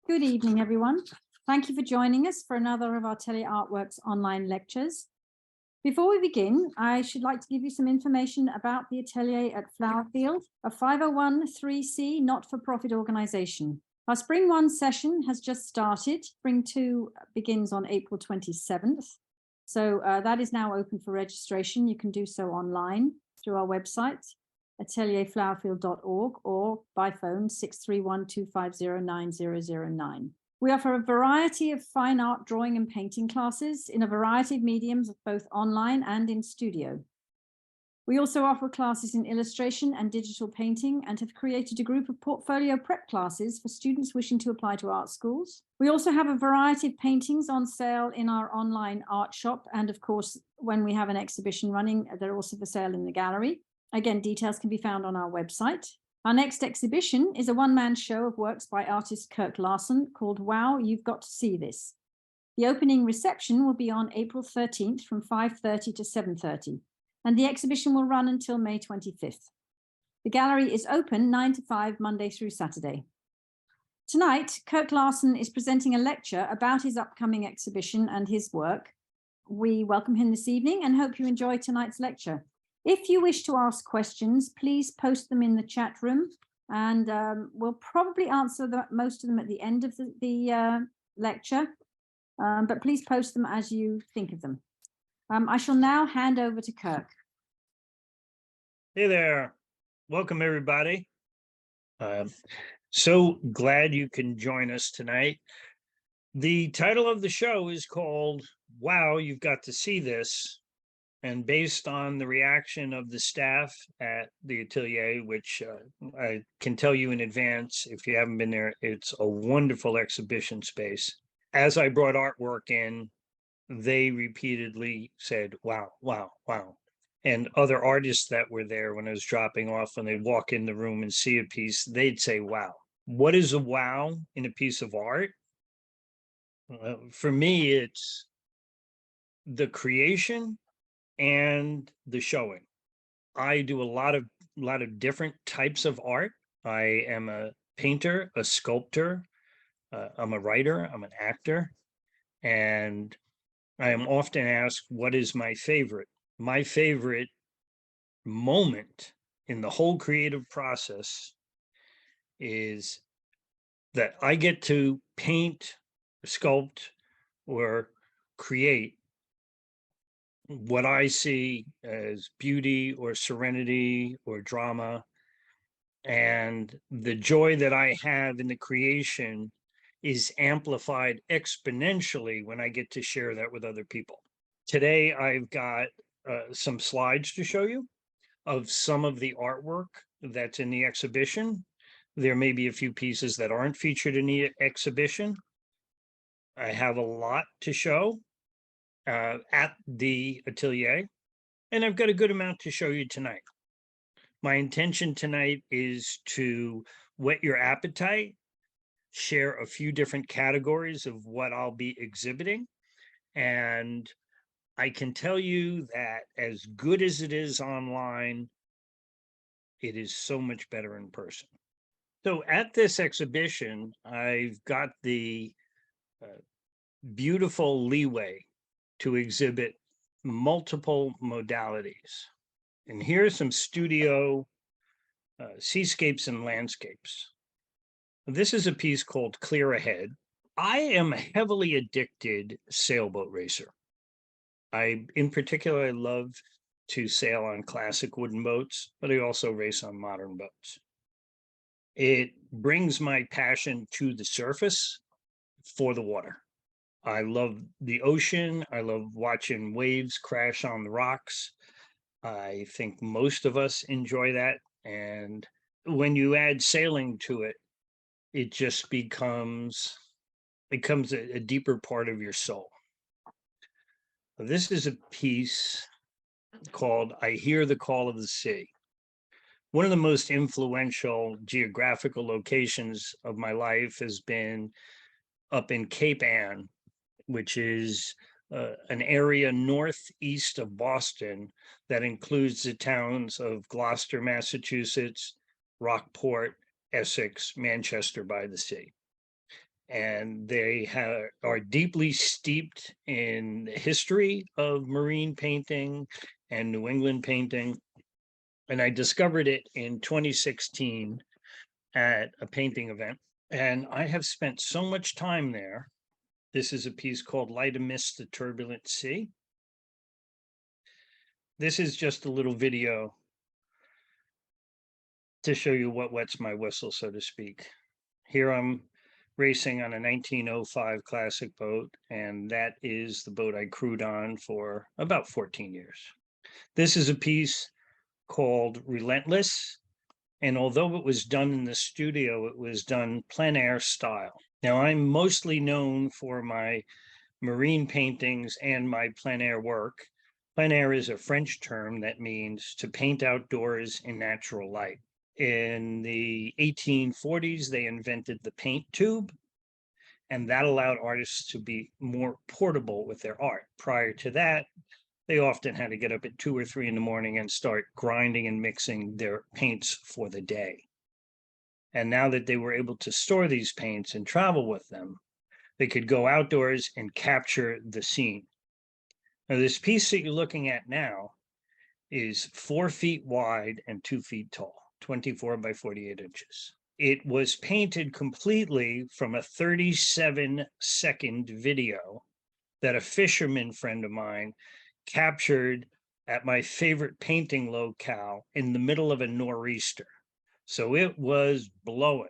Good evening, everyone. Thank you for joining us for another of our Atelier Artworks online lectures. Before we begin, I should like to give you some information about the Atelier at Flowerfield, a 501(c)(3) not-for-profit organization. Our Spring 1 session has just started. Spring 2 begins on April 27th. So that is now open for registration. You can do so online through our website, atelierflowerfield.org, or by phone 631-250-9009. We offer a variety of fine art, drawing and painting classes in a variety of mediums, both online and in studio. We also offer classes in illustration and digital painting and have created a group of portfolio prep classes for students wishing to apply to art schools. We also have a variety of paintings on sale in our online art shop. And of course, when we have an exhibition running, they're also for sale in the gallery. Again, details can be found on our website. Our next exhibition is a one-man show of works by artist Kirk Larsen called Wow, You've Got to See This. The opening reception will be on April 13th from 5:30 to 7:30, and the exhibition will run until May 25th. The gallery is open 9 to 5, Monday through Saturday. Tonight, Kirk Larsen is presenting a lecture about his upcoming exhibition and his work. We welcome him this evening and hope you enjoy tonight's lecture. If you wish to ask questions, please post them in the chat room, and we'll probably answer most of them at the end of the lecture, but please post them as you think of them. I shall now hand over to Kirk. Hey there. Welcome, everybody. So glad you can join us tonight. The title of the show is called Wow, You've Got to See This. And based on the reaction of the staff at the Atelier, which I can tell you in advance, if you haven't been there, it's a wonderful exhibition space. As I brought artwork in, they repeatedly said, wow, wow, wow. And other artists that were there when I was dropping off, when they'd walk in the room and see a piece, they'd say, wow. What is a wow in a piece of art? For me, it's the creation and the showing. I do a lot of different types of art. I am a painter, a sculptor, I'm a writer, I'm an actor, and I am often asked, what is my favorite? My favorite moment in the whole creative process is that I get to paint, sculpt, or create what I see as beauty or serenity or drama. And the joy that I have in the creation is amplified exponentially when I get to share that with other people. Today, I've got some slides to show you of some of the artwork that's in the exhibition. There may be a few pieces that aren't featured in the exhibition. I have a lot to show at the Atelier, and I've got a good amount to show you tonight. My intention tonight is to whet your appetite, share a few different categories of what I'll be exhibiting, and I can tell you that as good as it is online, it is so much better in person. So at this exhibition, I've got the beautiful leeway to exhibit multiple modalities. And here's some studio seascapes and landscapes. This is a piece called Clear Ahead. I am a heavily addicted sailboat racer. In particular, I love to sail on classic wooden boats, but I also race on modern boats. It brings my passion to the surface for the water. I love the ocean. I love watching waves crash on the rocks. I think most of us enjoy that. And when you add sailing to it, it just becomes a deeper part of your soul. This is a piece called I Hear the Call of the Sea. One of the most influential geographical locations of my life has been up in Cape Ann, which is an area northeast of Boston that includes the towns of Gloucester, Massachusetts, Rockport, Essex, Manchester by the Sea. and they are deeply steeped in the history of marine painting and New England painting. And I discovered it in 2016 at a painting event. And I have spent so much time there. This is a piece called Light Amidst the Turbulent Sea. This is just a little video to show you what wets my whistle, so to speak. Here I'm racing on a 1905 classic boat, and that is the boat I crewed on for about 14 years. This is a piece called Relentless, and although it was done in the studio, it was done plein air style. Now, I'm mostly known for my marine paintings and my plein air work. Plein air is a French term that means to paint outdoors in natural light. In the 1840s, they invented the paint tube, and that allowed artists to be more portable with their art. Prior to that, they often had to get up at 2 or 3 in the morning and start grinding and mixing their paints for the day. And now that they were able to store these paints and travel with them, they could go outdoors and capture the scene. Now, this piece that you're looking at now is 4 feet wide and 2 feet tall, 24 by 48 inches. It was painted completely from a 37-second video that a fisherman friend of mine captured at my favorite painting locale in the middle of a nor'easter. So it was blowing,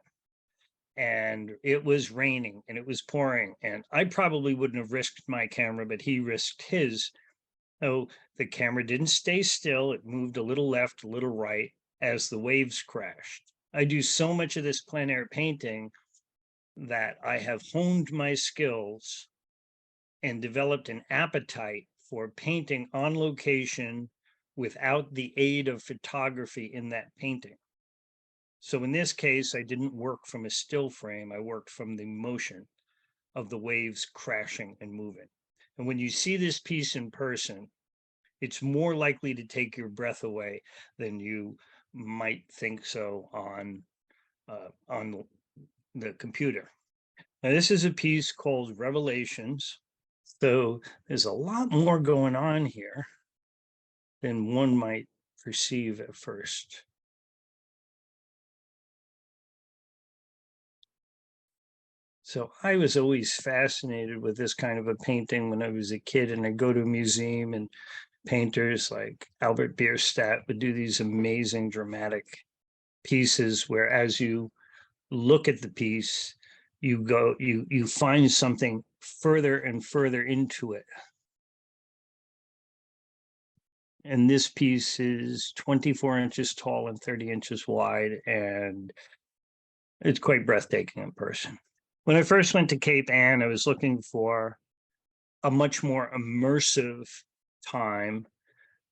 and it was raining, and it was pouring, and I probably wouldn't have risked my camera, but he risked his. So the camera didn't stay still. It moved a little left, a little right as the waves crashed. I do so much of this plein air painting that I have honed my skills and developed an appetite for painting on location without the aid of photography in that painting. So in this case, I didn't work from a still frame. I worked from the motion of the waves crashing and moving. And when you see this piece in person, it's more likely to take your breath away than you might think so on the computer. Now, this is a piece called Revelations. So there's a lot more going on here than one might perceive at first. So I was always fascinated with this kind of a painting when I was a kid, and I'd go to a museum, and painters like Albert Bierstadt would do these amazing dramatic pieces where as you look at the piece, you find something further and further into it. And this piece is 24 inches tall and 30 inches wide, and it's quite breathtaking in person. When I first went to Cape Ann, I was looking for a much more immersive time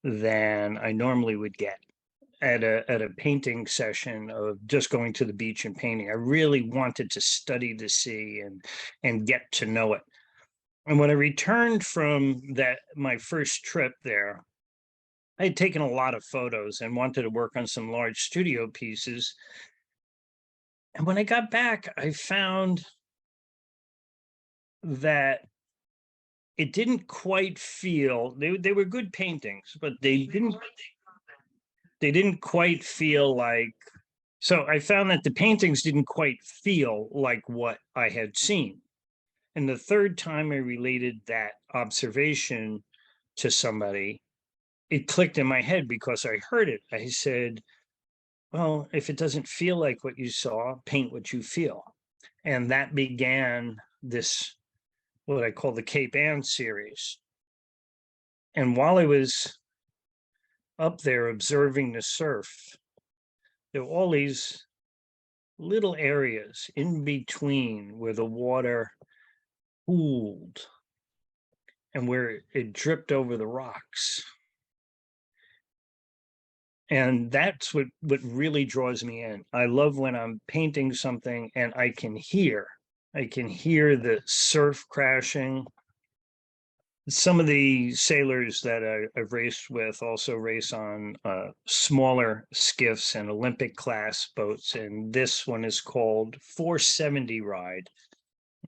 than I normally would get at a painting session of just going to the beach and painting. I really wanted to study the sea and get to know it. And when I returned from my first trip there, I had taken a lot of photos and wanted to work on some large studio pieces. And when I got back, I found that it didn't quite feel, they were good paintings, but they didn't quite feel like, so I found that the paintings didn't quite feel like what I had seen. And the third time I related that observation to somebody, it clicked in my head because I heard it. I said, well, if it doesn't feel like what you saw, paint what you feel. And that began this, what I call the Cape Ann series. And while I was up there observing the surf, there were all these little areas in between where the water pooled and where it dripped over the rocks. And that's what really draws me in. I love when I'm painting something and I can hear the surf crashing. Some of the sailors that I've raced with also race on smaller skiffs and Olympic class boats. And this one is called 470 Ride.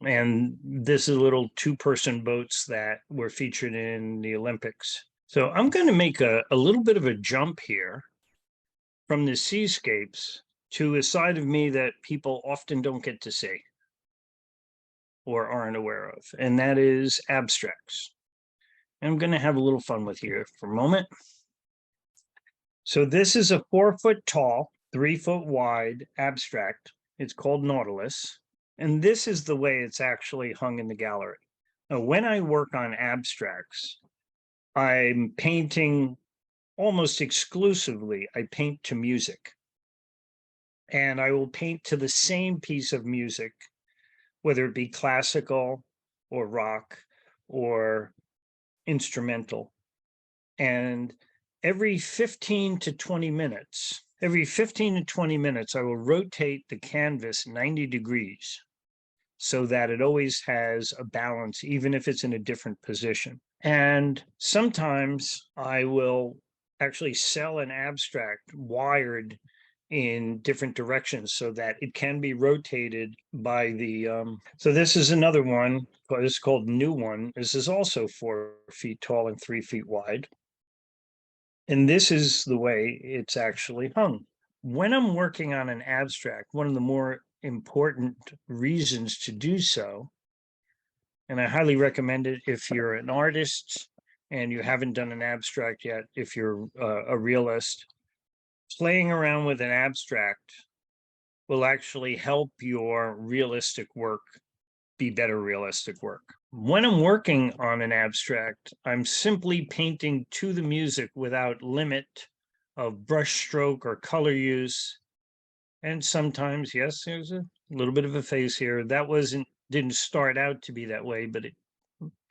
And this is little two-person boats that were featured in the Olympics. So I'm going to make a little bit of a jump here from the seascapes to a side of me that people often don't get to see or aren't aware of, and that is abstracts. I'm going to have a little fun with here for a moment. So this is a 4-foot tall, 3-foot wide abstract. It's called Nautilus. And this is the way it's actually hung in the gallery. Now, when I work on abstracts, I'm painting almost exclusively, I paint to music. And I will paint to the same piece of music, whether it be classical or rock or instrumental. And every 15 to 20 minutes, I will rotate the canvas 90 degrees so that it always has a balance, even if it's in a different position. And sometimes I will actually sell an abstract wired in different directions so that it can be rotated by the, so this is another one, this is called New One. This is also 4 feet tall and 3 feet wide. And this is the way it's actually hung. When I'm working on an abstract, one of the more important reasons to do so, and I highly recommend it if you're an artist and you haven't done an abstract yet, if you're a realist, playing around with an abstract will actually help your realistic work be better realistic work. When I'm working on an abstract, I'm simply painting to the music without limit of brush stroke or color use. And sometimes, yes, there's a little bit of a face here. That didn't start out to be that way, but it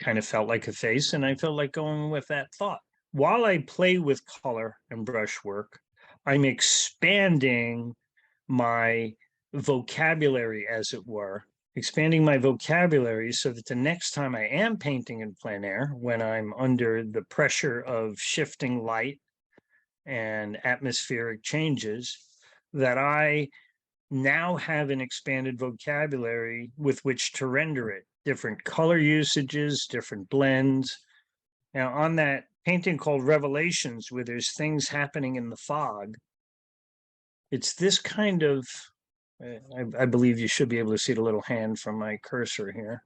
kind of felt like a face, and I felt like going with that thought. While I play with color and brushwork, I'm expanding my vocabulary, as it were, expanding my vocabulary so that the next time I am painting in plein air, when I'm under the pressure of shifting light and atmospheric changes, that I now have an expanded vocabulary with which to render it. Different color usages, different blends. Now, on that painting called Revelations, where there's things happening in the fog, it's this kind of, I believe you should be able to see the little hand from my cursor here.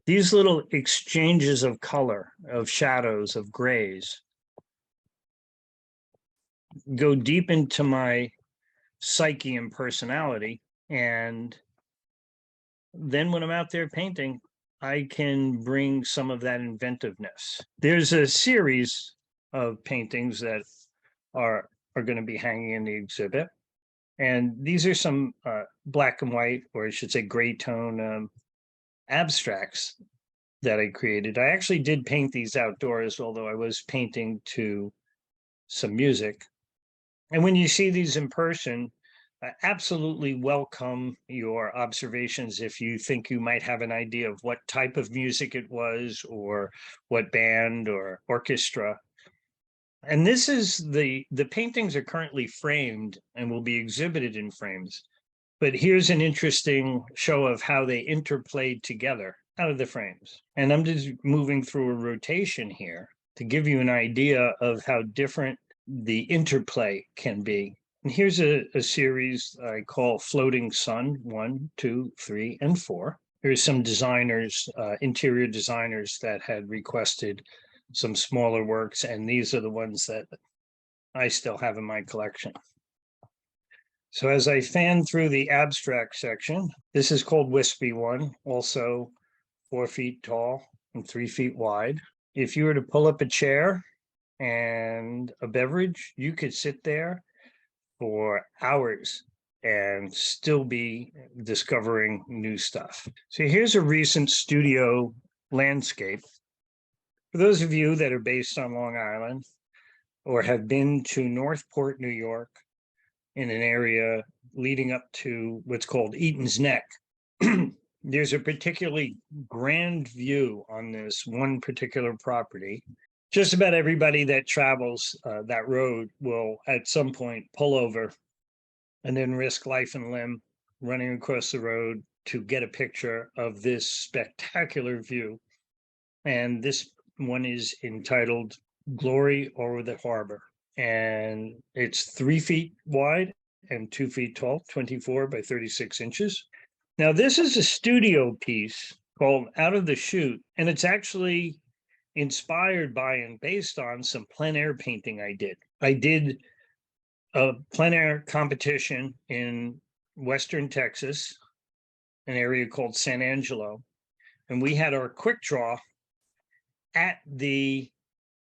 These little exchanges of color, of shadows, of grays, go deep into my psyche and personality. And then when I'm out there painting, I can bring some of that inventiveness. There's a series of paintings that are going to be hanging in the exhibit. And these are some black and white, or I should say gray tone abstracts that I created. I actually did paint these outdoors, although I was painting to some music. And when you see these in person, absolutely welcome your observations if you think you might have an idea of what type of music it was, or what band or orchestra. And this is the paintings are currently framed and will be exhibited in frames. But here's an interesting show of how they interplayed together out of the frames. And I'm just moving through a rotation here to give you an idea of how different the interplay can be. And here's a series I call Floating Sun, 1, 2, 3, and 4. Here's some designers, interior designers that had requested some smaller works, and these are the ones that I still have in my collection. So as I fan through the abstract section, this is called Wispy One, also 4 feet tall and 3 feet wide. If you were to pull up a chair and a beverage, you could sit there for hours and still be discovering new stuff. So here's a recent studio landscape. For those of you that are based on Long Island or have been to Northport, New York, in an area leading up to what's called Eaton's Neck, there's a particularly grand view on this one particular property. Just about everybody that travels that road will at some point pull over and then risk life and limb running across the road to get a picture of this spectacular view. And this one is entitled Glory Over the Harbor. And it's 3 feet wide and 2 feet tall, 24 by 36 inches. Now, this is a studio piece called Out of the Chute, and it's actually inspired by and based on some plein air painting I did. I did a plein air competition in Western Texas, an area called San Angelo, and we had our quick draw at the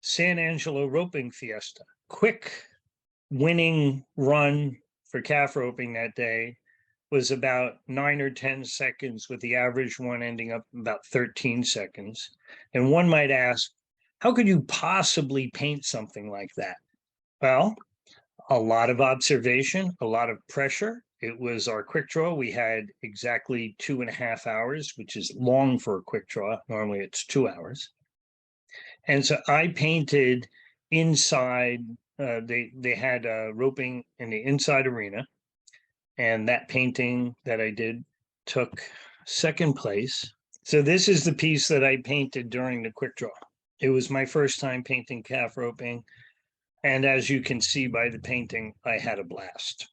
San Angelo roping fiesta. Quick winning run for calf roping that day was about 9 or 10 seconds, with the average one ending up about 13 seconds. And one might ask, how could you possibly paint something like that? Well, a lot of observation, a lot of pressure. It was our quick draw. We had exactly 2.5 hours, which is long for a quick draw. Normally it's 2 hours. And so I painted inside, they had roping in the inside arena. And that painting that I did took second place. So this is the piece that I painted during the quick draw. It was my first time painting calf roping. And as you can see by the painting, I had a blast.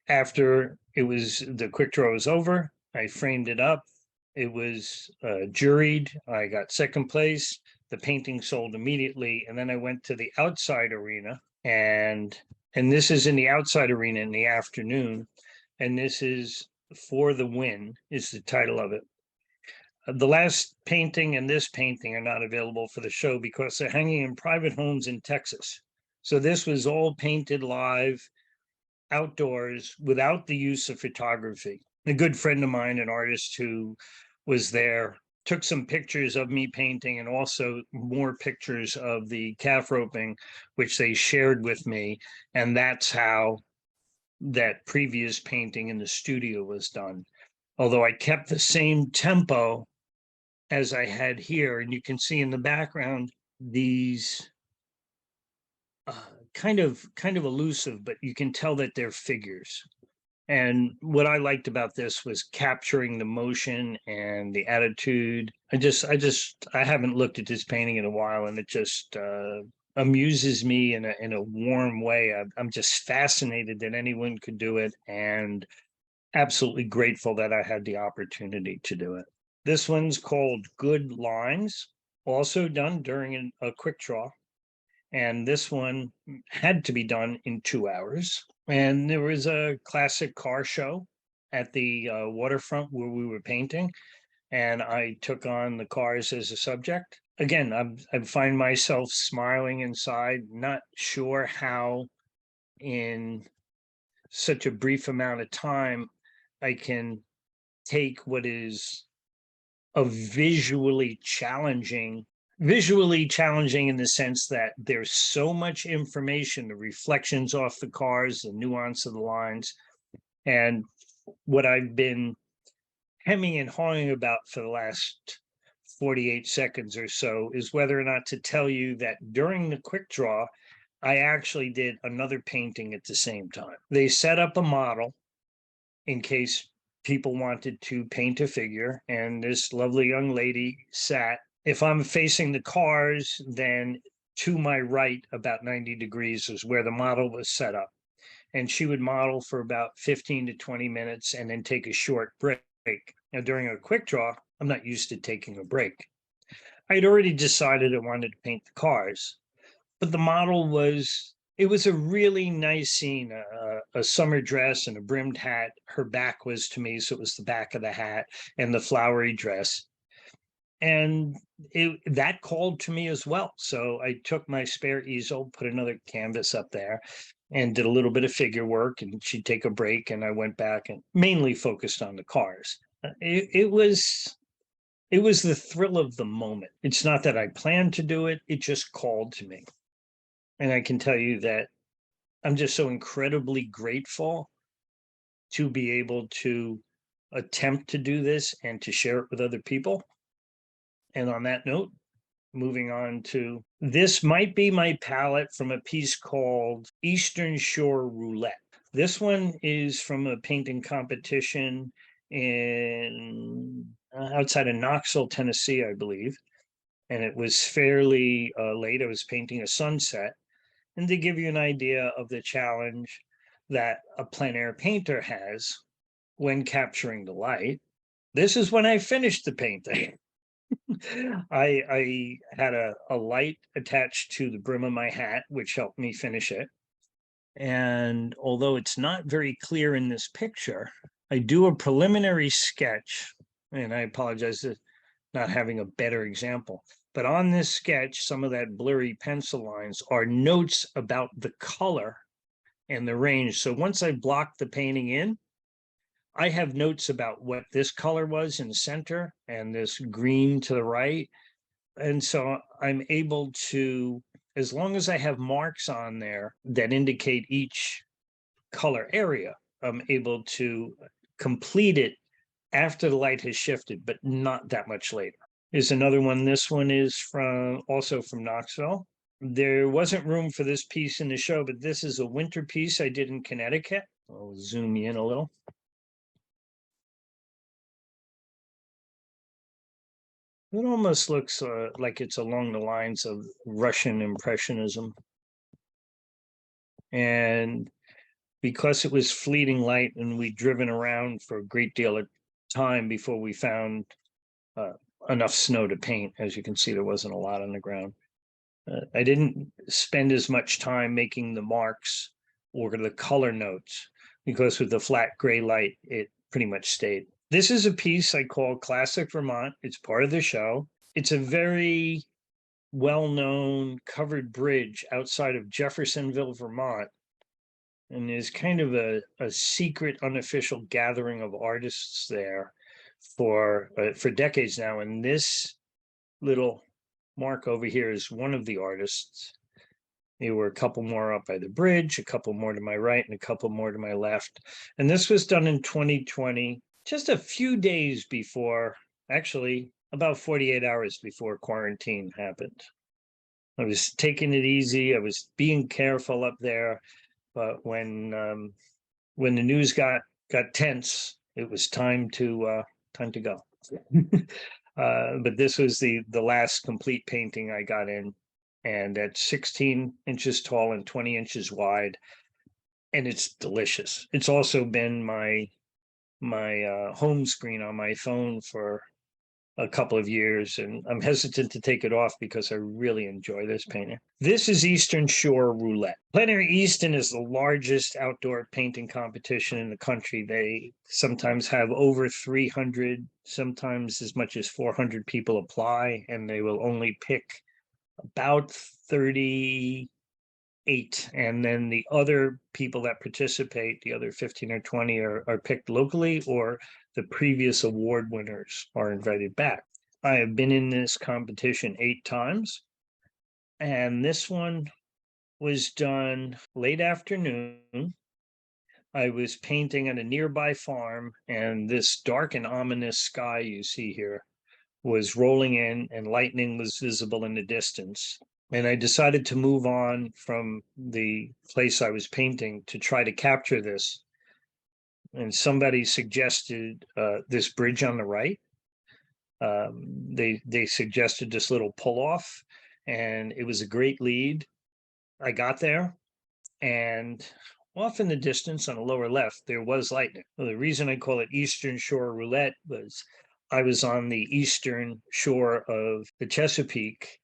After the quick draw was over, I framed it up. It was juried. I got second place. The painting sold immediately. And then I went to the outside arena, and this is in the outside arena in the afternoon. And this is For the Win is the title of it. The last painting and this painting are not available for the show because they're hanging in private homes in Texas. So this was all painted live outdoors without the use of photography. A good friend of mine, an artist who was there, took some pictures of me painting and also more pictures of the calf roping, which they shared with me. And that's how that previous painting in the studio was done. Although I kept the same tempo as I had here, and you can see in the background these kind of elusive, but you can tell that they're figures. And what I liked about this was capturing the motion and the attitude. I haven't looked at this painting in a while, and it just amuses me in a warm way. I'm just fascinated that anyone could do it, and absolutely grateful that I had the opportunity to do it. This one's called Good Lines, also done during a quick draw. And this one had to be done in 2 hours. And there was a classic car show at the waterfront where we were painting. And I took on the cars as a subject. Again, I find myself smiling inside, not sure how in such a brief amount of time I can take what is a visually challenging in the sense that there's so much information, the reflections off the cars, the nuance of the lines. And what I've been hemming and hawing about for the last 48 seconds or so is whether or not to tell you that during the quick draw, I actually did another painting at the same time. They set up a model in case people wanted to paint a figure, and this lovely young lady sat. If I'm facing the cars, then to my right, about 90 degrees, is where the model was set up. And she would model for about 15 to 20 minutes and then take a short break. Now, during a quick draw, I'm not used to taking a break. I had already decided I wanted to paint the cars, but the model was a really nice scene, a summer dress and a brimmed hat. Her back was to me, so it was the back of the hat and the flowery dress. And that called to me as well. So I took my spare easel, put another canvas up there, and did a little bit of figure work, and she'd take a break, and I went back and mainly focused on the cars. It was the thrill of the moment. It's not that I planned to do it, it just called to me. And I can tell you that I'm just so incredibly grateful to be able to attempt to do this and to share it with other people. And on that note, moving on to, this might be my palette from a piece called Eastern Shore Roulette. This one is from a painting competition in outside of Knoxville, Tennessee, I believe. And it was fairly late. I was painting a sunset. And to give you an idea of the challenge that a plein air painter has when capturing the light, this is when I finished the painting. I had a light attached to the brim of my hat, which helped me finish it. And although it's not very clear in this picture, I do a preliminary sketch, and I apologize for not having a better example. But on this sketch, some of that blurry pencil lines are notes about the color and the range. So once I block the painting in, I have notes about what this color was in the center and this green to the right. And so I'm able to, as long as I have marks on there that indicate each color area, I'm able to complete it after the light has shifted, but not that much later. Here's another one. This one is also from Knoxville. There wasn't room for this piece in the show, but this is a winter piece I did in Connecticut. I'll zoom in a little. It almost looks like it's along the lines of Russian Impressionism. And because it was fleeting light and we'd driven around for a great deal of time before we found enough snow to paint, as you can see, there wasn't a lot on the ground. I didn't spend as much time making the marks or the color notes because with the flat gray light, it pretty much stayed. This is a piece I call Classic Vermont. It's part of the show. It's a very well-known covered bridge outside of Jeffersonville, Vermont. And there's kind of a secret, unofficial gathering of artists there for decades now. And this little mark over here is one of the artists. There were a couple more up by the bridge, a couple more to my right, and a couple more to my left. And this was done in 2020, just a few days before, actually about 48 hours before quarantine happened. I was taking it easy. I was being careful up there. But when the news got tense, it was time to go. But this was the last complete painting I got in, and that's 16 inches tall and 20 inches wide, and it's delicious. It's also been my home screen on my phone for a couple of years, and I'm hesitant to take it off because I really enjoy this painting. This is Eastern Shore Roulette. Plein Air Easton is the largest outdoor painting competition in the country. They sometimes have over 300, sometimes as much as 400 people apply, and they will only pick about 38. And then the other people that participate, the other 15 or 20 are picked locally, or the previous award winners are invited back. I have been in this competition 8 times, and this one was done late afternoon. I was painting at a nearby farm, and this dark and ominous sky you see here was rolling in, and lightning was visible in the distance. And I decided to move on from the place I was painting to try to capture this. And somebody suggested this bridge on the right. They suggested this little pull off, and it was a great lead. I got there, and off in the distance on the lower left, there was lightning. Well, the reason I call it Eastern Shore Roulette was I was on the eastern shore of the Chesapeake,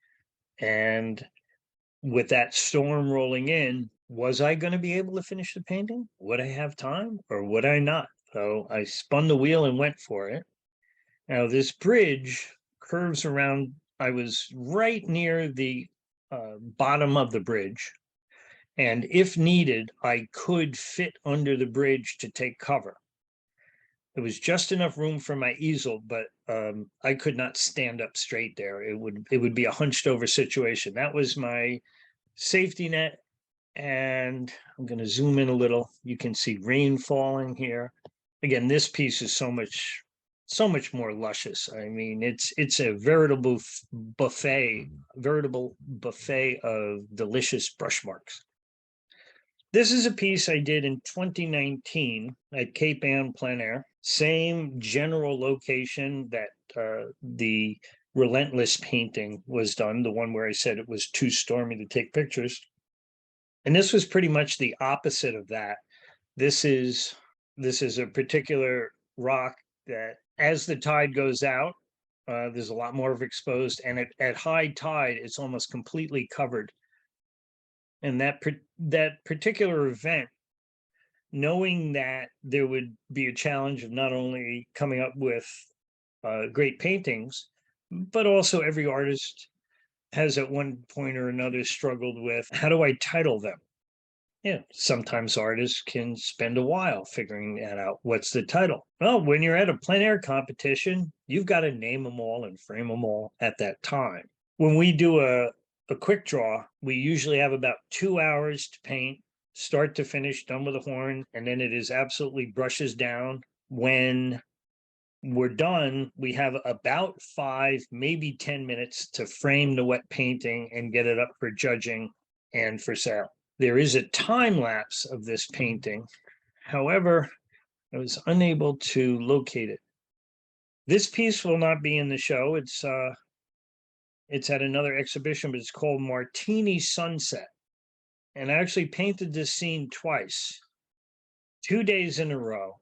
and with that storm rolling in, was I going to be able to finish the painting? Would I have time or would I not? So I spun the wheel and went for it. Now this bridge curves around. I was right near the bottom of the bridge. And if needed, I could fit under the bridge to take cover. There was just enough room for my easel, but I could not stand up straight there. It would be a hunched over situation. That was my safety net. And I'm going to zoom in a little. You can see rain falling here. Again, this piece is so much more luscious. I mean, it's a veritable buffet of delicious brush marks. This is a piece I did in 2019 at Cape Ann Plein Air. Same general location that the Relentless painting was done, the one where I said it was too stormy to take pictures. And this was pretty much the opposite of that. This is a particular rock that, as the tide goes out, there's a lot more of exposed, and at high tide, it's almost completely covered. And that particular event, knowing that there would be a challenge of not only coming up with great paintings, but also every artist has at one point or another struggled with, how do I title them? Yeah, sometimes artists can spend a while figuring that out. What's the title? Well, when you're at a plein air competition, you've got to name them all and frame them all at that time. When we do a quick draw, we usually have about 2 hours to paint, start to finish, done with a horn, and then it is absolutely brushes down. When we're done, we have about 5, maybe 10 minutes to frame the wet painting and get it up for judging and for sale. There is a time lapse of this painting. However, I was unable to locate it. This piece will not be in the show. It's at another exhibition, but it's called Martini Sunset. And I actually painted this scene twice, 2 days in a row.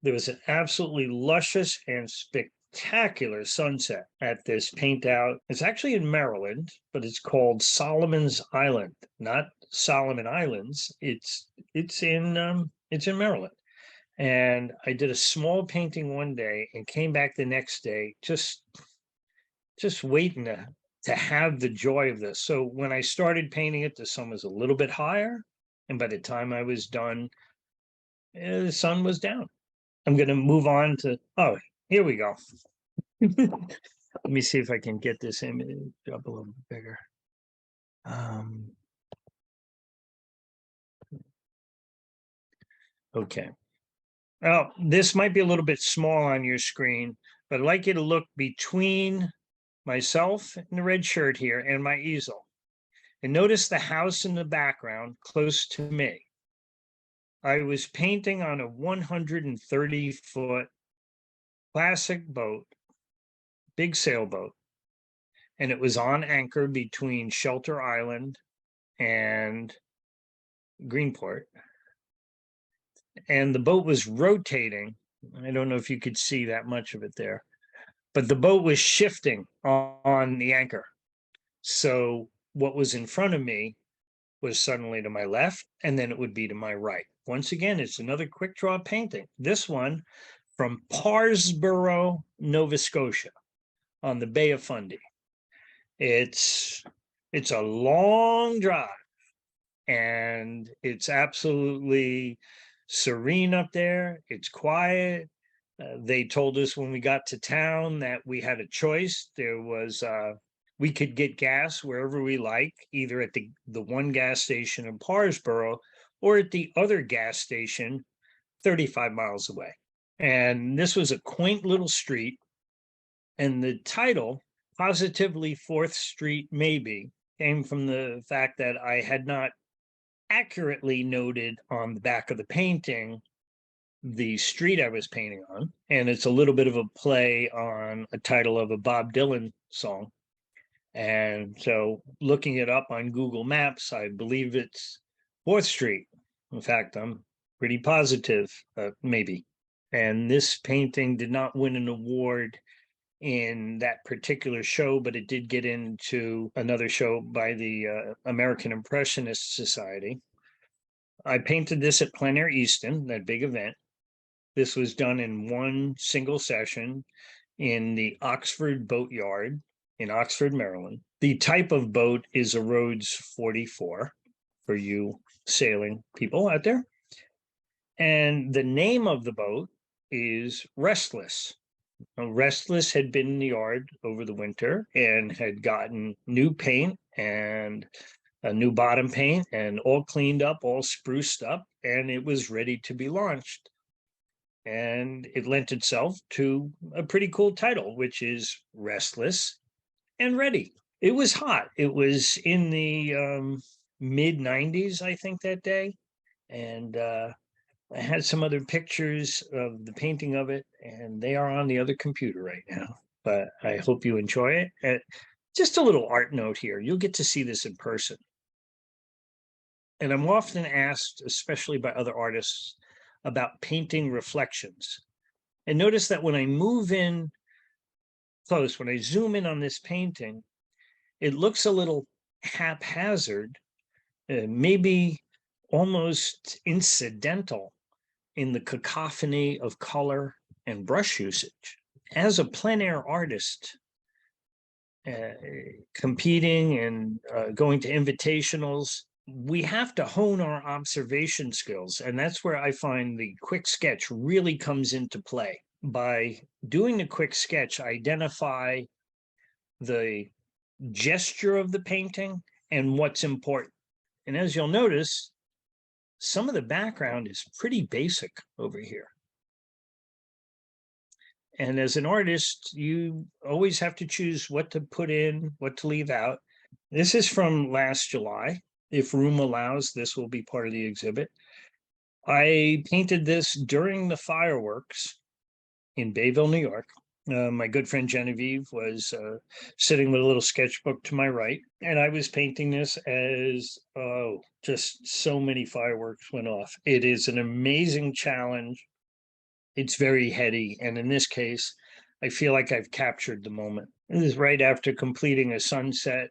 There was an absolutely luscious and spectacular sunset at this paint out. It's actually in Maryland, but it's called Solomon's Island, not Solomon Islands. It's in Maryland. And I did a small painting one day and came back the next day, just waiting to have the joy of this. So when I started painting it, the sun was a little bit higher, and by the time I was done, the sun was down. I'm going to move on to, oh, here we go. Let me see if I can get this image up a little bit bigger. Okay. Well, this might be a little bit small on your screen, but I'd like you to look between myself in the red shirt here and my easel. And notice the house in the background close to me. I was painting on a 130-foot classic boat, big sailboat, and it was on anchor between Shelter Island and Greenport. And the boat was rotating. I don't know if you could see that much of it there, but the boat was shifting on the anchor. So what was in front of me was suddenly to my left, and then it would be to my right. Once again, it's another quick draw painting. This one from Parsboro, Nova Scotia, on the Bay of Fundy. It's a long drive, and it's absolutely serene up there. It's quiet. They told us when we got to town that we had a choice. There was we could get gas wherever we like, either at the one gas station in Parsboro or at the other gas station 35 miles away. And this was a quaint little street. And the title, Positively 4th Street Maybe, came from the fact that I had not accurately noted on the back of the painting the street I was painting on. And it's a little bit of a play on a title of a Bob Dylan song. And so looking it up on Google Maps, I believe it's 4th Street. In fact, I'm pretty positive, maybe. And this painting did not win an award in that particular show, but it did get into another show by the American Impressionist Society. I painted this at Plein Air Easton, that big event. This was done in one single session in the Oxford Boatyard in Oxford, Maryland. The type of boat is a Rhodes 44 for you sailing people out there. And the name of the boat is Restless. Now, Restless had been in the yard over the winter and had gotten new paint and a new bottom paint and all cleaned up, all spruced up, and it was ready to be launched. And it lent itself to a pretty cool title, which is Restless and Ready. It was hot. It was in the mid 90s, I think, that day. And I had some other pictures of the painting of it, and they are on the other computer right now. But I hope you enjoy it. Just a little art note here. You'll get to see this in person. And I'm often asked, especially by other artists, about painting reflections. And notice that when I move in close, when I zoom in on this painting, it looks a little haphazard, maybe almost incidental in the cacophony of color and brush usage. As a plein air artist, competing and going to invitationals, we have to hone our observation skills. And that's where I find the quick sketch really comes into play. By doing the quick sketch, identify the gesture of the painting and what's important. And as you'll notice, some of the background is pretty basic over here. And as an artist, you always have to choose what to put in, what to leave out. This is from last July. If room allows, this will be part of the exhibit. I painted this during the fireworks in Bayville, New York. My good friend Genevieve was sitting with a little sketchbook to my right, and I was painting this as, just so many fireworks went off. It is an amazing challenge. It's very heady, and in this case, I feel like I've captured the moment. This is right after completing a sunset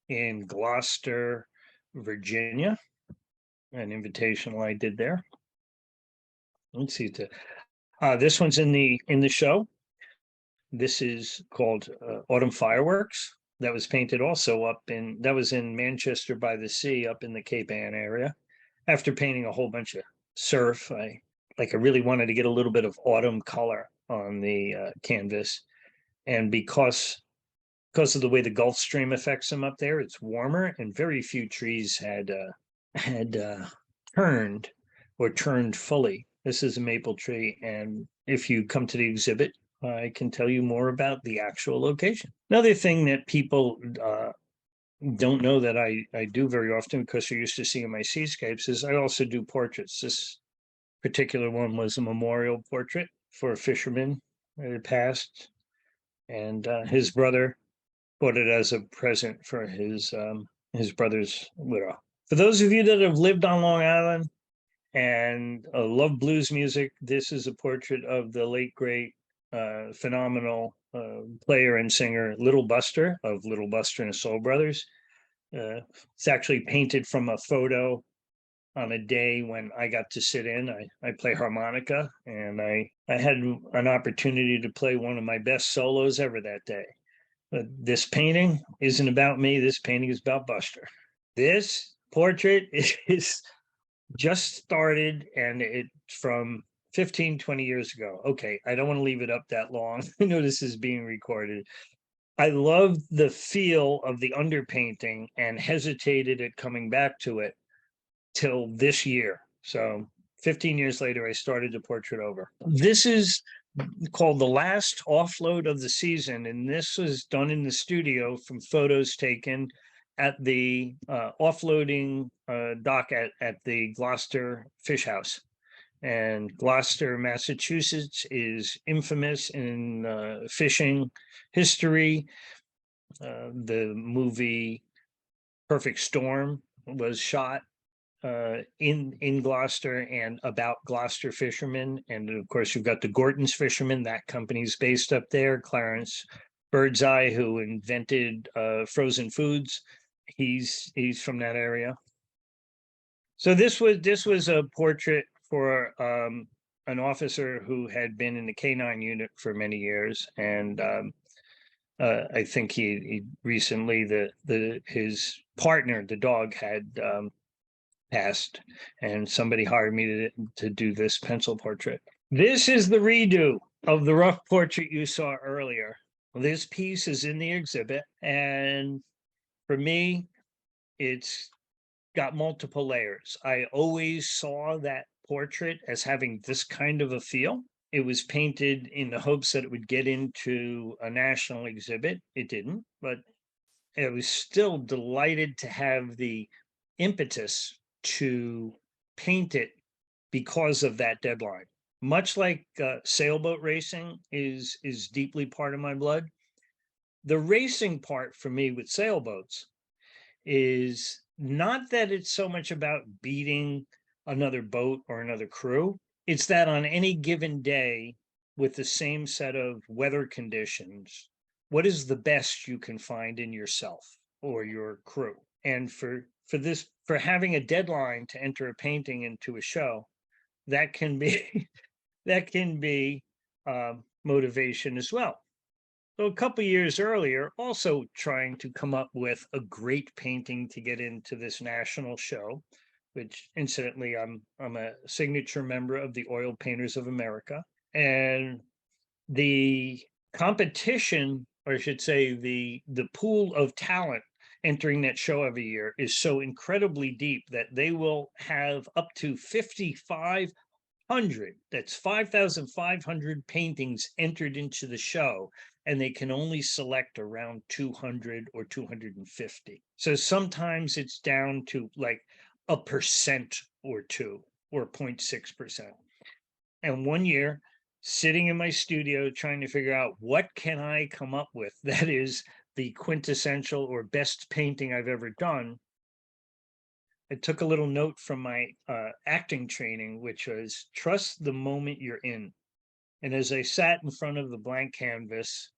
in Gloucester, Virginia, an invitational I did there. Let's see, this one's in the show. This is called Autumn Fireworks. That was painted also that was in Manchester by the Sea, up in the Cape Ann area. After painting a whole bunch of surf, I really wanted to get a little bit of autumn color on the canvas. And because of the way the Gulf Stream affects them up there, it's warmer, and very few trees had turned fully. This is a maple tree, and if you come to the exhibit, I can tell you more about the actual location. Another thing that people don't know that I do very often, because they're used to seeing my seascapes, is I also do portraits. This particular one was a memorial portrait for a fisherman that had passed, and his brother bought it as a present for his brother's widow. For those of you that have lived on Long Island and love blues music, this is a portrait of the late great phenomenal player and singer Little Buster of Little Buster and the Soul Brothers. It's actually painted from a photo on a day when I got to sit in. I play harmonica, and I had an opportunity to play one of my best solos ever that day. But this painting isn't about me. This painting is about Buster. This portrait is just started, and it's from 15, 20 years ago. Okay, I don't want to leave it up that long. I know this is being recorded. I love the feel of the underpainting and hesitated at coming back to it till this year. So 15 years later, I started the portrait over. This is called The Last Offload of the Season, and this was done in the studio from photos taken at the offloading dock at the Gloucester Fish House. And Gloucester, Massachusetts is infamous in fishing history. The movie Perfect Storm was shot in Gloucester and about Gloucester fishermen. And of course, you've got the Gorton's Fishermen. That company's based up there. Clarence Birdseye, who invented frozen foods, he's from that area. So this was a portrait for an officer who had been in the K-9 unit for many years, and I think he recently his partner, the dog, had passed, and somebody hired me to do this pencil portrait. This is the redo of the rough portrait you saw earlier. This piece is in the exhibit, and for me, it's got multiple layers. I always saw that portrait as having this kind of a feel. It was painted in the hopes that it would get into a national exhibit. It didn't, but I was still delighted to have the impetus to paint it because of that deadline. Much like sailboat racing is deeply part of my blood, the racing part for me with sailboats is not that it's so much about beating another boat or another crew. It's that on any given day with the same set of weather conditions, what is the best you can find in yourself or your crew? And for having a deadline to enter a painting into a show, that can be that can be motivation as well. So a couple years earlier, also trying to come up with a great painting to get into this national show, which incidentally, I'm a signature member of the Oil Painters of America. And the competition, or I should say the pool of talent entering that show every year is so incredibly deep that they will have up to 5,500, that's 5,500 paintings entered into the show, and they can only select around 200 or 250. So sometimes it's down to like 1% or 2 or 0.6%. And one year, sitting in my studio trying to figure out what can I come up with that is the quintessential or best painting I've ever done, I took a little note from my acting training, which was trust the moment you're in. And as I sat in front of the blank canvas,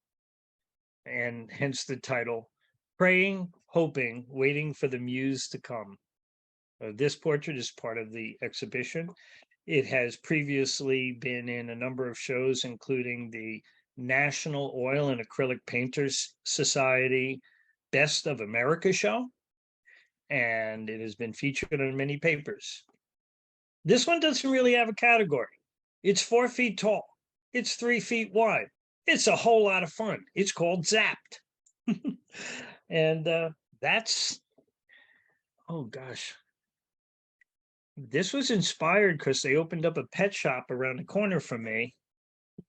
and hence the title, praying, hoping, waiting for the muse to come. This portrait is part of the exhibition. It has previously been in a number of shows, including the National Oil and Acrylic Painters Society Best of America show, and it has been featured in many papers. This one doesn't really have a category. It's 4 feet tall. It's 3 feet wide. It's a whole lot of fun. It's called Zapped. And that's, oh gosh. This was inspired because they opened up a pet shop around the corner from me.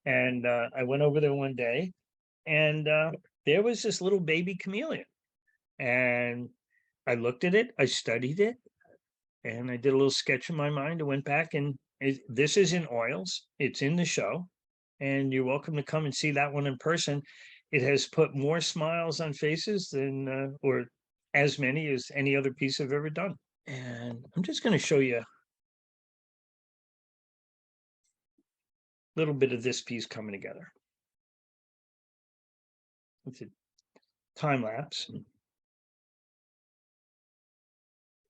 And I went over there one day, and there was this little baby chameleon. And I looked at it, I studied it, and I did a little sketch in my mind. I went back, and this is in oils. It's in the show, and you're welcome to come and see that one in person. It has put more smiles on faces than, or as many as any other piece I've ever done. And I'm just going to show you a little bit of this piece coming together. It's a time lapse.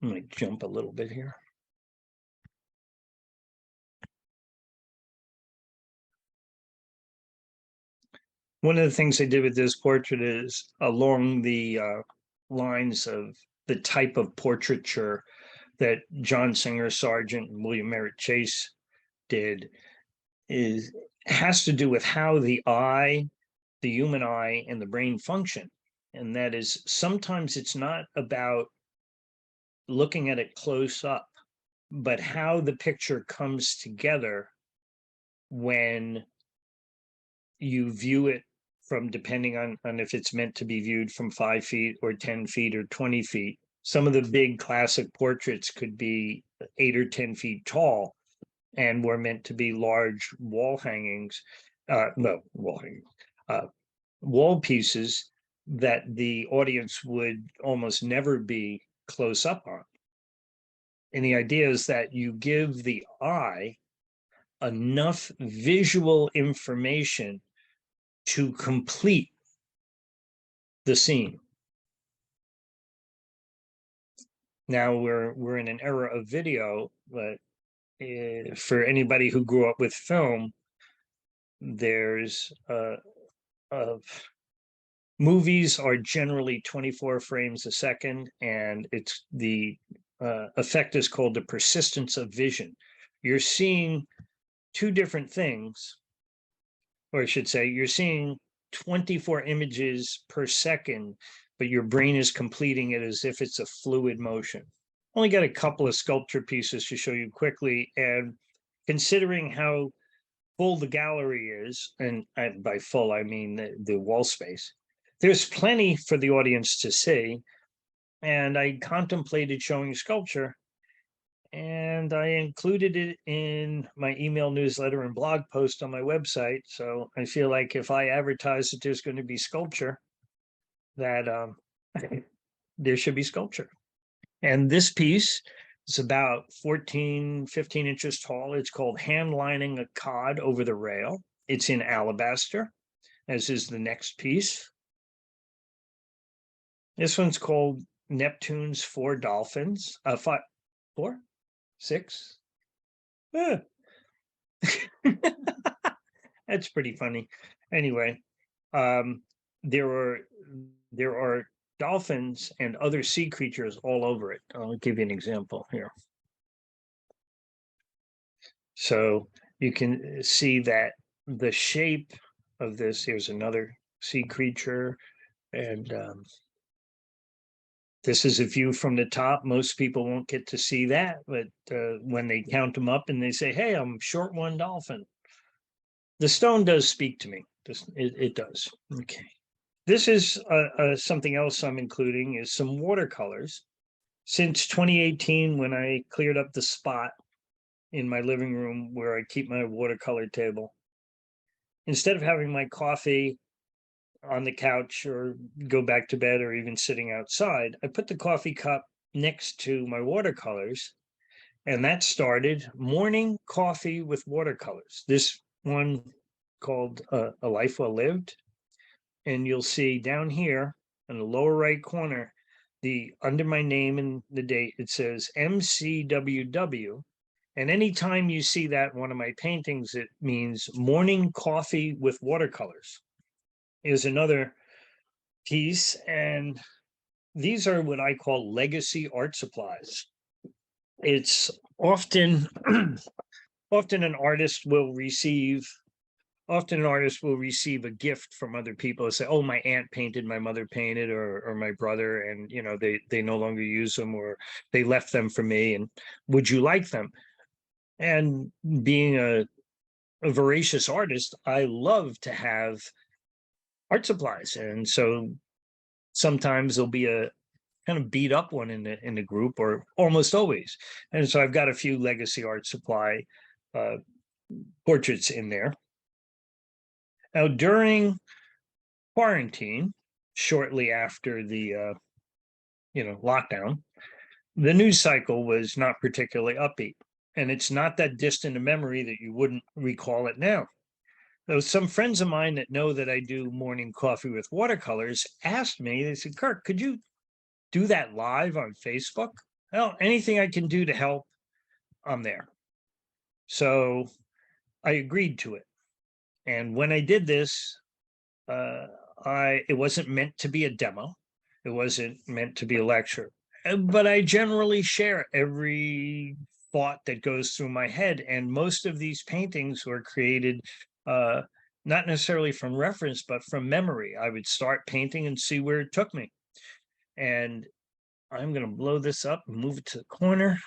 I'm going to jump a little bit here. One of the things I did with this portrait is along the lines of the type of portraiture that John Singer Sargent and William Merritt Chase did has to do with how the eye, the human eye, and the brain function. And that is, sometimes it's not about looking at it close up, but how the picture comes together when you view it from, depending on if it's meant to be viewed from 5 feet or 10 feet or 20 feet. Some of the big classic portraits could be 8 or 10 feet tall and were meant to be large wall hangings, wall pieces that the audience would almost never be close up on. And the idea is that you give the eye enough visual information to complete the scene. Now we're in an era of video, but for anybody who grew up with film, there's movies are generally 24 frames a second, and it's the effect is called the persistence of vision. You're seeing two different things, or I should say, you're seeing 24 images per second, but your brain is completing it as if it's a fluid motion. Only got a couple of sculpture pieces to show you quickly, and considering how full the gallery is, and by full I mean the wall space, there's plenty for the audience to see. And I contemplated showing sculpture, and I included it in my email newsletter and blog post on my website. So I feel like if I advertise that there's going to be sculpture, that there should be sculpture. And this piece is about 14, 15 inches tall. It's called Hand Lining a Cod Over the Rail. It's in alabaster, as is the next piece. This one's called Neptune's Four Dolphins. Four? Six? Ah. That's pretty funny. Anyway, there are dolphins and other sea creatures all over it. I'll give you an example here. So you can see that the shape of this, here's another sea creature, and this is a view from the top. Most people won't get to see that, but when they count them up and they say, hey, I'm short one dolphin. The stone does speak to me. It does. Okay. This is something else I'm including is some watercolors. Since 2018, when I cleared up the spot in my living room where I keep my watercolor table, instead of having my coffee on the couch or go back to bed or even sitting outside, I put the coffee cup next to my watercolors, and that started Morning Coffee with Watercolors. This one called A Life Well Lived. And you'll see down here in the lower right corner, under my name and the date, it says MCWW. And anytime you see that one of my paintings, it means Morning Coffee with Watercolors. Is another piece, and these are what I call legacy art supplies. It's often an artist will receive a gift from other people and say, oh, my aunt painted, my mother painted, or my brother, and they no longer use them, or they left them for me, and would you like them? And being a voracious artist, I love to have art supplies. And so sometimes there'll be a kind of beat up one in the group, or almost always. And so I've got a few legacy art supply portraits in there. Now, during quarantine, shortly after the lockdown, the news cycle was not particularly upbeat. And it's not that distant a memory that you wouldn't recall it now. Though some friends of mine that know that I do Morning Coffee with Watercolors asked me, they said, Kirk, could you do that live on Facebook? Well, anything I can do to help, I'm there. So I agreed to it. And when I did this, it wasn't meant to be a demo. It wasn't meant to be a lecture. But I generally share every thought that goes through my head. And most of these paintings were created not necessarily from reference, but from memory. I would start painting and see where it took me. And I'm going to blow this up and move it to the corner.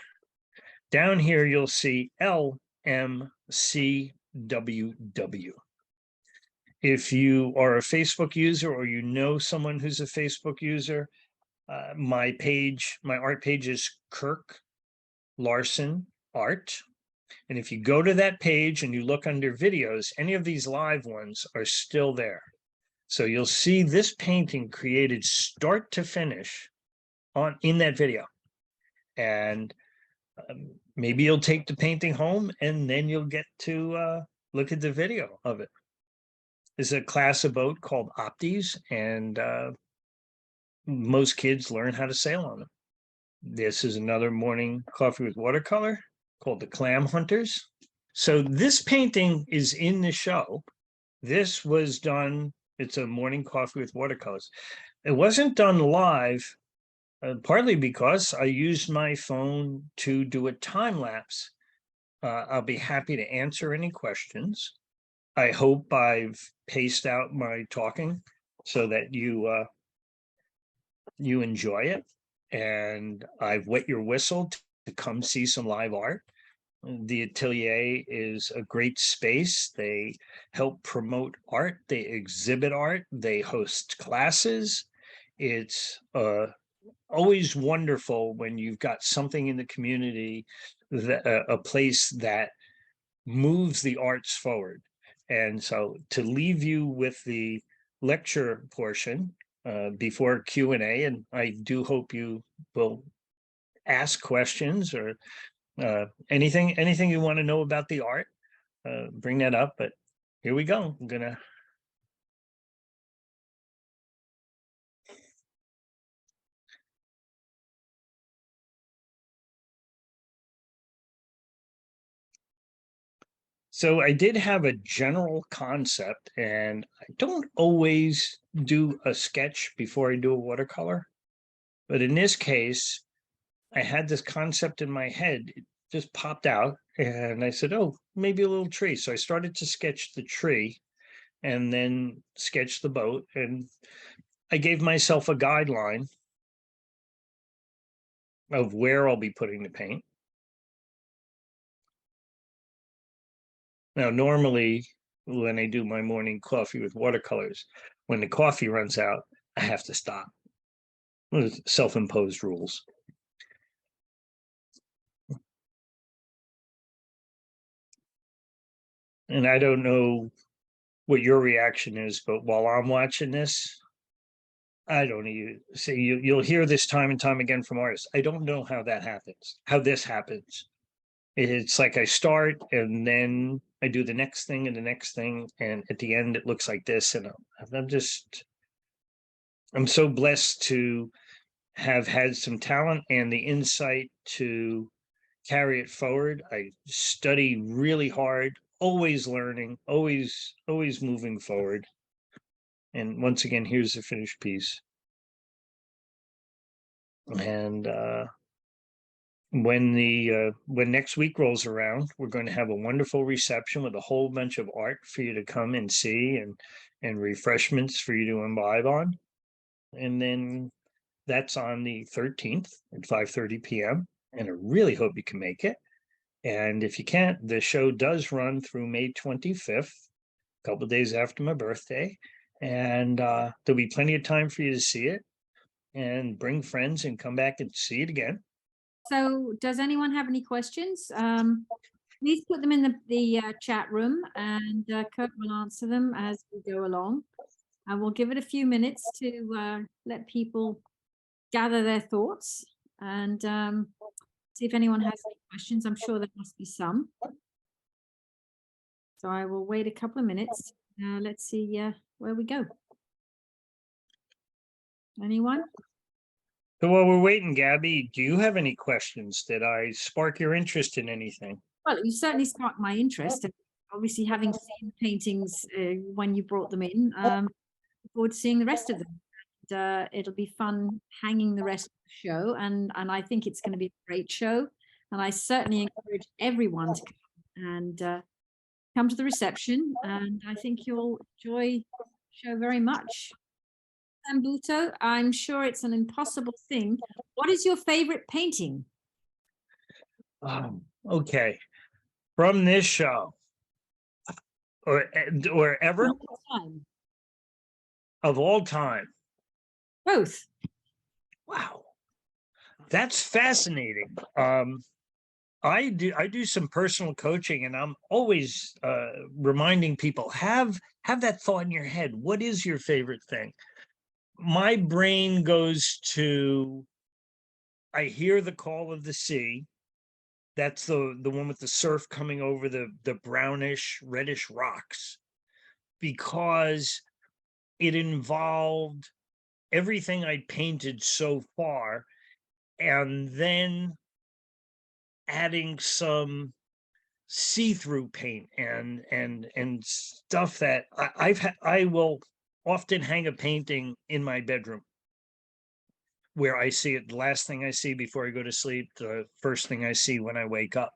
Down here, you'll see LMCWW. If you are a Facebook user or you know someone who's a Facebook user, my art page is Kirk Larsen Art. And if you go to that page and you look under videos, any of these live ones are still there. So you'll see this painting created start to finish in that video. And maybe you'll take the painting home and then you'll get to look at the video of it. There's a class of boat called Opties, and most kids learn how to sail on them. This is another Morning Coffee with Watercolor called the Clam Hunters. So this painting is in the show. This was done, it's a Morning Coffee with Watercolors. It wasn't done live, partly because I used my phone to do a time lapse. I'll be happy to answer any questions. I hope I've paced out my talking so that you enjoy it. And I've wet your whistle to come see some live art. The Atelier is a great space. They help promote art. They exhibit art. They host classes. It's a always wonderful when you've got something in the community, that a place that moves the arts forward. And so to leave you with the lecture portion before Q&A, and I do hope you will ask questions or anything you want to know about the art, bring that up. But here we go. I'm gonna. So I did have a general concept, and I don't always do a sketch before I do a watercolor. But in this case, I had this concept in my head. It just popped out, and I said, oh, maybe a little tree. So I started to sketch the tree and then sketch the boat. And I gave myself a guideline of where I'll be putting the paint. Now, normally when I do my morning coffee with watercolors, when the coffee runs out, I have to stop. Self-imposed rules. And I don't know what your reaction is, but while I'm watching this, I don't even say you'll hear this time and time again from artists. I don't know how that happens, how this happens. It's like I start and then I do the next thing and the next thing, and at the end it looks like this. And I'm so blessed to have had some talent and the insight to carry it forward. I study really hard, always learning, always moving forward. And once again, here's the finished piece. And when next week rolls around, we're going to have a wonderful reception with a whole bunch of art for you to come and see, and refreshments for you to imbibe on. And then that's on the 13th at 5:30 p.m. And I really hope you can make it. And if you can't, the show does run through May 25th, a couple of days after my birthday. And there'll be plenty of time for you to see it and bring friends and come back and see it again. So does anyone have any questions? Please put them in the chat room, and Kirk will answer them as we go along. And we'll give it a few minutes to let people gather their thoughts and see if anyone has any questions. I'm sure there must be some. So I will wait a couple of minutes. Let's see where we go. Anyone? So while we're waiting, Gabby, do you have any questions? Did I spark your interest in anything? Well, you certainly sparked my interest. Obviously, having seen the paintings when you brought them in, look forward to seeing the rest of them. And, it'll be fun hanging the rest of the show, and I think it's going to be a great show. And I certainly encourage everyone to come and come to the reception, and I think you'll enjoy the show very much. Sambuto, I'm sure it's an impossible thing. What is your favorite painting? Okay. From this show or ever Time. of all time. Both. Wow. That's fascinating. I do some personal coaching, and I'm always reminding people, have that thought in your head. What is your favorite thing? My brain goes to, I hear the call of the sea. That's the one with the surf coming over the brownish, reddish rocks, because it involved everything I'd painted so far, and then adding some see-through paint and stuff that I will often hang a painting in my bedroom where I see it. The last thing I see before I go to sleep, the first thing I see when I wake up.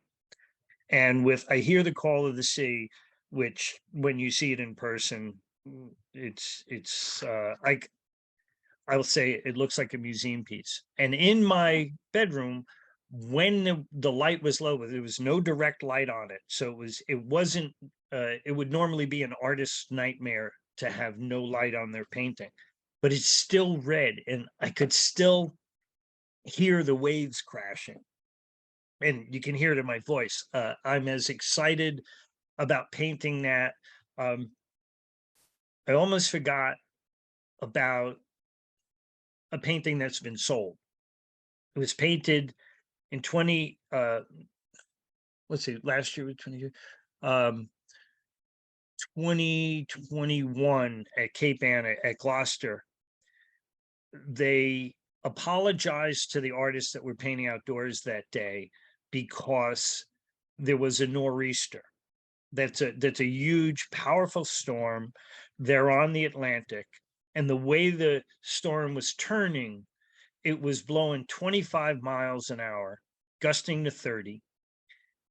And with I hear the call of the sea, which when you see it in person, it's like I will say it looks like a museum piece. And in my bedroom, when the light was low, there was no direct light on it, so it wasn't. It would normally be an artist's nightmare to have no light on their painting, but it's still red, and I could still hear the waves crashing. And you can hear it in my voice. I'm as excited about painting that. I almost forgot about a painting that's been sold. It was painted in 20, let's see, last year was 20, 2021 at Cape Ann at Gloucester. They apologized to the artists that were painting outdoors that day because there was a nor'easter. That's a huge, powerful storm. They're on the Atlantic, and the way the storm was turning, it was blowing 25 miles an hour, gusting to 30,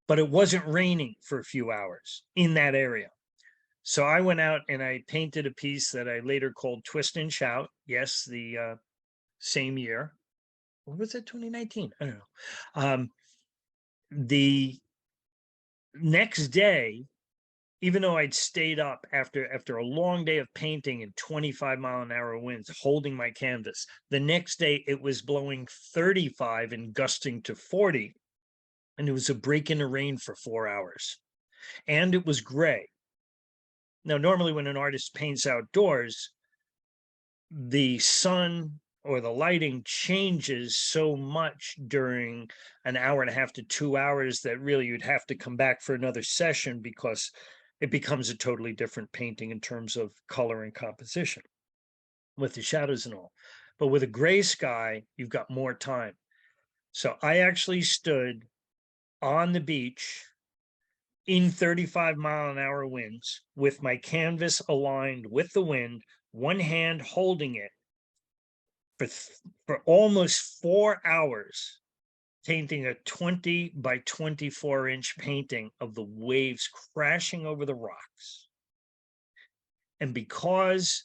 but it wasn't raining for a few hours in that area. So I went out and I painted a piece that I later called Twist and Shout. Yes, the same year. Or was it 2019? I don't know. The next day, even though I'd stayed up after a long day of painting in 25-mile-an-hour winds, holding my canvas, the next day it was blowing 35 and gusting to 40, and it was a break in the rain for 4 hours, and it was gray. Now, normally when an artist paints outdoors, the sun or the lighting changes so much during an hour and a half to 2 hours that really you'd have to come back for another session because it becomes a totally different painting in terms of color and composition with the shadows and all. But with a gray sky, you've got more time. So I actually stood on the beach in 35-mile-an-hour winds with my canvas aligned with the wind, one hand holding it for almost 4 hours, painting a 20 by 24-inch painting of the waves crashing over the rocks. And because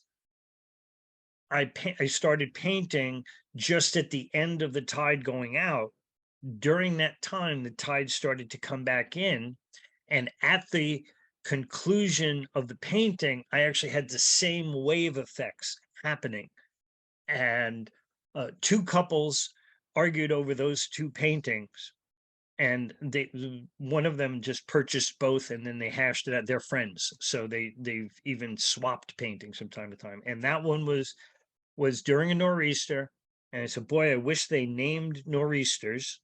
I started painting just at the end of the tide going out, during that time, the tide started to come back in. And at the conclusion of the painting, I actually had the same wave effects happening. And two couples argued over those two paintings, and one of them just purchased both, and then they hashed it out. They're friends, so they've even swapped paintings from time to time. And that one was during a nor'easter, and I said, boy, I wish they named nor'easters.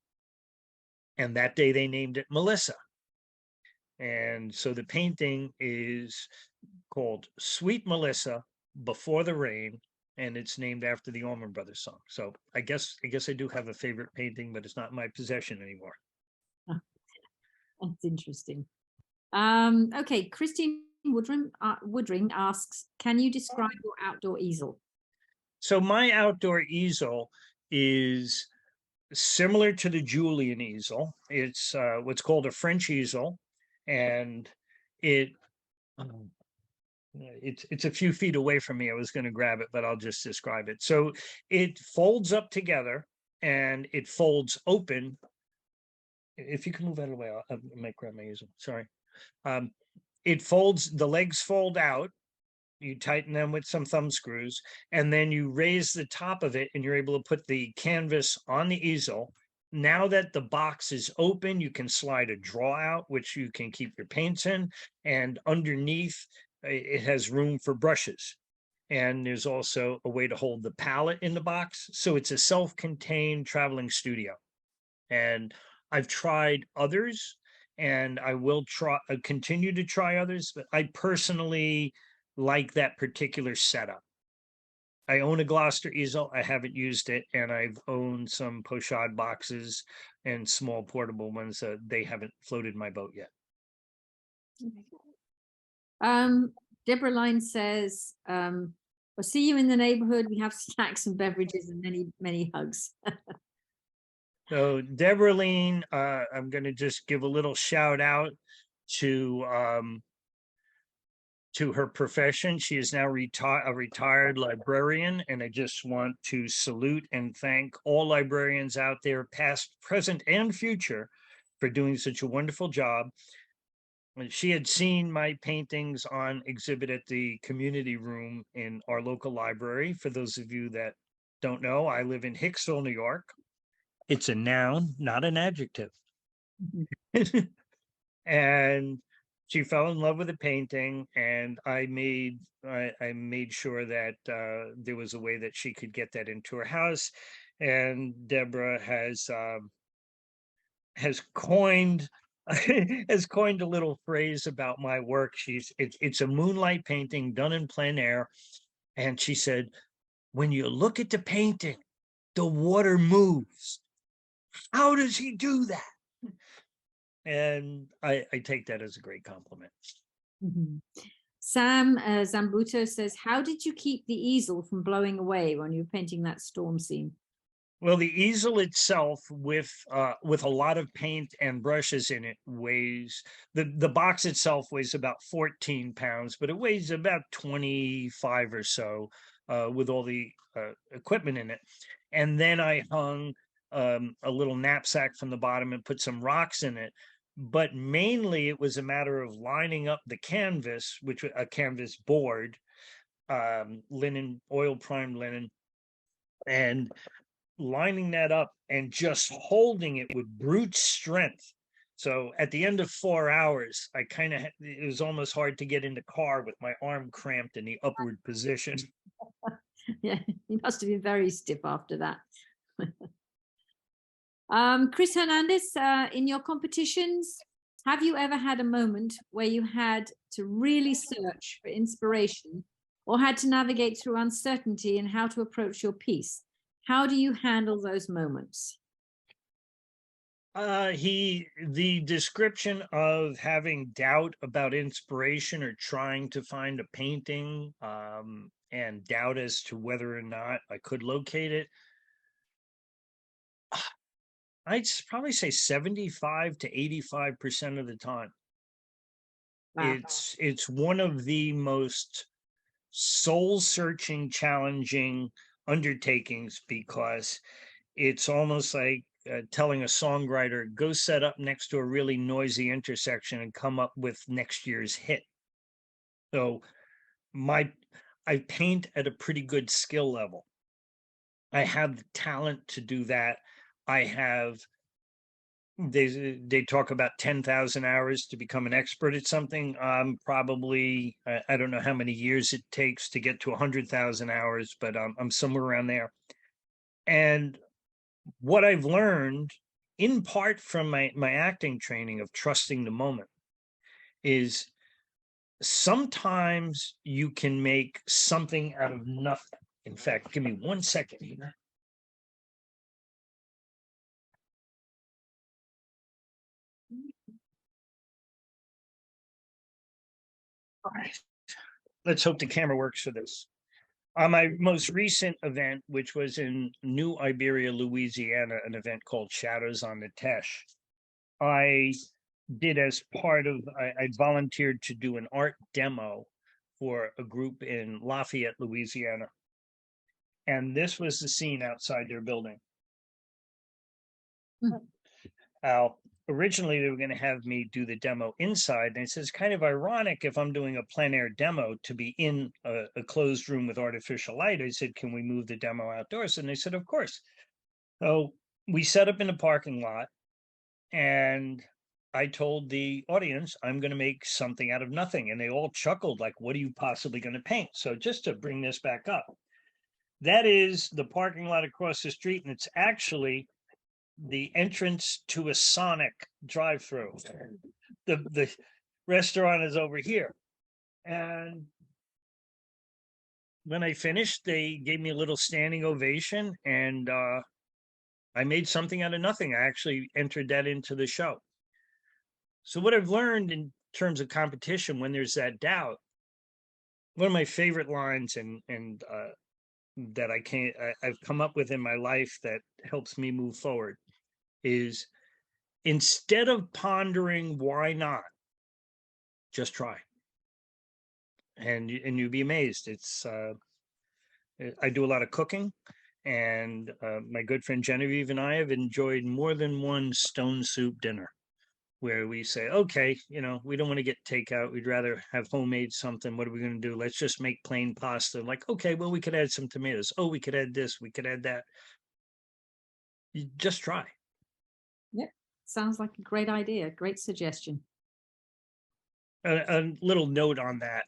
And that day they named it Melissa. And so the painting is called Sweet Melissa Before the Rain, and it's named after the Allman Brothers song. So I guess I do have a favorite painting, but it's not in my possession anymore. That's interesting. Okay, Christine Woodring asks, can you describe your outdoor easel? So my outdoor easel is similar to the Julian easel. It's what's called a French easel, and it's a few feet away from me. I was going to grab it, but I'll just describe it. So it folds up together and it folds open. If you can move out of the way, I might grab my easel. Sorry. It folds, the legs fold out. You tighten them with some thumb screws, and then you raise the top of it and you're able to put the canvas on the easel. Now that the box is open, you can slide a drawer out, which you can keep your paints in, and underneath it has room for brushes. And there's also a way to hold the palette in the box. So it's a self-contained traveling studio. And I've tried others, and I will continue to try others, but I personally like that particular setup. I own a Gloucester easel. I haven't used it, and I've owned some pochade boxes and small portable ones. They haven't floated my boat yet. Deborah Line says, I'll see you in the neighborhood. We have snacks and beverages and many, many hugs. So Deborah Lean, I'm going to just give a little shout out to her profession. She is now a retired librarian, and I just want to salute and thank all librarians out there, past, present, and future, for doing such a wonderful job. She had seen my paintings on exhibit at the community room in our local library. For those of you that don't know, I live in Hicksville, New York, It's a noun, not an adjective. Mhm. And she fell in love with the painting, and I made sure that there was a way that she could get that into her house. And Deborah has coined has coined a little phrase about my work. It's a moonlight painting done in plein air, and she said, when you look at the painting, the water moves. How does he do that? And I take that as a great compliment. Mhm. Sam Zambuto says, how did you keep the easel from blowing away when you were painting that storm scene? Well, the easel itself, with a lot of paint and brushes in it, weighs the box itself weighs about 14 pounds, but it weighs about 25 or so with all the equipment in it. And then I hung a little knapsack from the bottom and put some rocks in it. But mainly, it was a matter of lining up the canvas, which a canvas board, linen, oil primed linen, and lining that up and just holding it with brute strength. So at the end of 4 hours, it was almost hard to get in the car with my arm cramped in the upward position. Yeah, you must have been very stiff after that. Chris Hernandez, in your competitions, have you ever had a moment where you had to really search for inspiration or had to navigate through uncertainty in how to approach your piece? How do you handle those moments? The description of having doubt about inspiration or trying to find a painting, and doubt as to whether or not I could locate it, probably say 75 to 85% of the time. Wow. It's one of the most soul-searching, challenging undertakings, because it's almost like telling a songwriter, go set up next to a really noisy intersection and come up with next year's hit. So my I paint at a pretty good skill level. I have the talent to do that. I have they talk about 10,000 hours to become an expert at something. Probably, I don't know how many years it takes to get to 100,000 hours, but I'm somewhere around there. And what I've learned, in part from my acting training of trusting the moment, is sometimes you can make something out of nothing. In fact, give me 1 second here. All right. Let's hope the camera works for this. On my most recent event, which was in New Iberia, Louisiana, an event called Shadows on the Teche, I did, as part of, I volunteered to do an art demo for a group in Lafayette, Louisiana. And this was the scene outside their building. Now, originally they were going to have me do the demo inside, and it says kind of ironic if I'm doing a plein air demo to be in a closed room with artificial light. I said, can we move the demo outdoors? And they said, of course. So we set up in a parking lot, and I told the audience, I'm going to make something out of nothing. And they all chuckled, like, what are you possibly going to paint? So just to bring this back up, that is the parking lot across the street, and it's actually the entrance to a Sonic drive-through. The restaurant is over here. And when I finished, they gave me a little standing ovation, and I made something out of nothing. I actually entered that into the show. So what I've learned in terms of competition, when there's that doubt, one of my favorite lines, and that I've come up with in my life that helps me move forward, is, instead of pondering why not, just try. And you'd be amazed. I do a lot of cooking, and my good friend Genevieve and I have enjoyed more than one stone soup dinner, where we say, okay, we don't want to get takeout. We'd rather have homemade something. What are we going to do? Let's just make plain pasta. Like, okay, well, we could add some tomatoes. Oh, we could add this. We could add that. you just try. Yep. Sounds like a great idea. Great suggestion. A little note on that.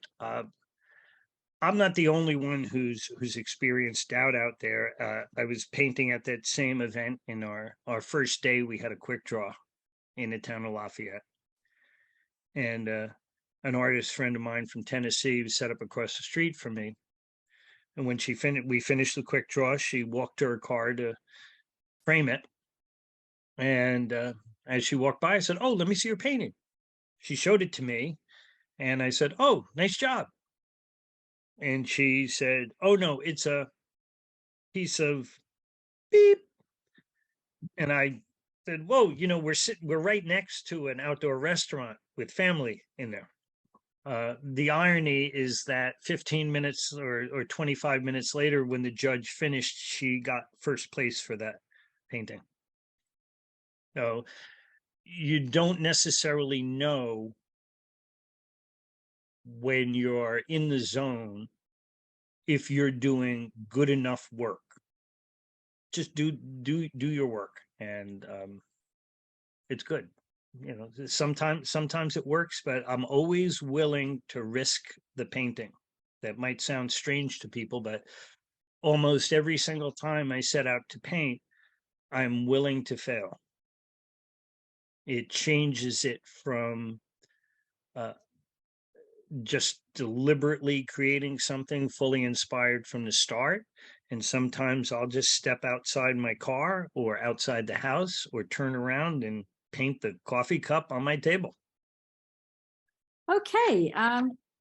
I'm not the only one who's experienced doubt out there. I was painting at that same event in our first day. We had a quick draw in the town of Lafayette, and an artist friend of mine from Tennessee was set up across the street from me. And when we finished the quick draw, she walked to her car to frame it. And as she walked by, I said, "Oh, let me see your painting." She showed it to me, and I said, "Oh, nice job." And she said, "Oh no, it's a piece of beep." And I said, "Whoa, we're right next to an outdoor restaurant with family in there." The irony is that 15 minutes or 25 minutes later, when the judge finished, she got first place for that painting. So you don't necessarily know when you're in the zone if you're doing good enough work. Just do your work, and it's good. Sometimes it works, but I'm always willing to risk the painting. That might sound strange to people, but almost every single time I set out to paint, I'm willing to fail. It changes it from just deliberately creating something fully inspired from the start. And sometimes I'll just step outside my car or outside the house or turn around and paint the coffee cup on my table. Okay.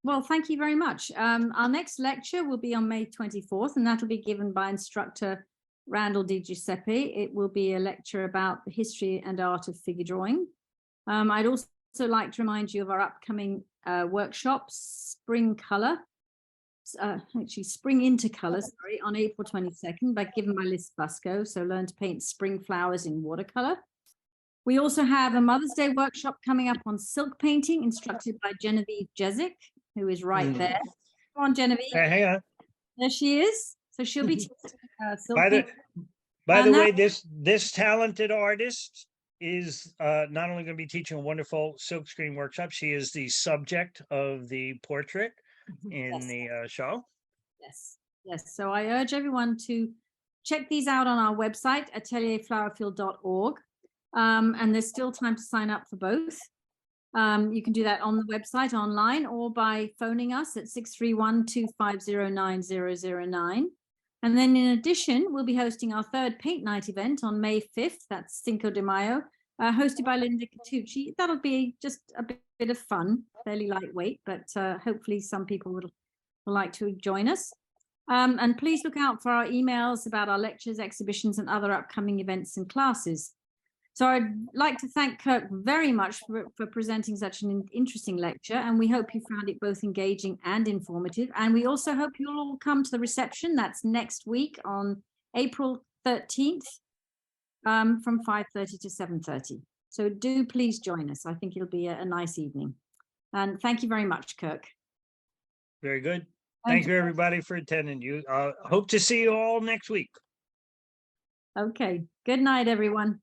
Well, thank you very much. Our next lecture will be on May 24th, and that'll be given by instructor Randall Di Giuseppe. It will be a lecture about the history and art of figure drawing. I'd also like to remind you of our upcoming workshop, Spring into Color, on April 22nd, given by Liz Fusco. So learn to paint spring flowers in watercolor. We also have a Mother's Day workshop coming up on silk painting, instructed by Genevieve Jezik, who is right there. Come on, Genevieve. Hang on. There she is. So she'll be teaching silk painting. By the way, this talented artist is not only going to be teaching a wonderful silkscreen workshop, she is the subject of the portrait in the show. Yes. So I urge everyone to check these out on our website, atelierflowerfield.org. And there's still time to sign up for both. You can do that on the website online or by phoning us at 631-250-9009. And then in addition, we'll be hosting our third paint night event on May 5th. That's Cinco de Mayo, hosted by Linda Catucci. That'll be just a bit of fun, fairly lightweight, but hopefully some people will like to join us. And please look out for our emails about our lectures, exhibitions, and other upcoming events and classes. So I'd like to thank Kirk very much for presenting such an interesting lecture, and we hope you found it both engaging and informative. And we also hope you'll all come to the reception. That's next week on April 13th from 5:30 to 7:30. So do please join us. I think it'll be a nice evening. And thank you very much, Kirk. Very good. Thank you, everybody, for attending. Hope to see you all next week. Okay. Good night, everyone.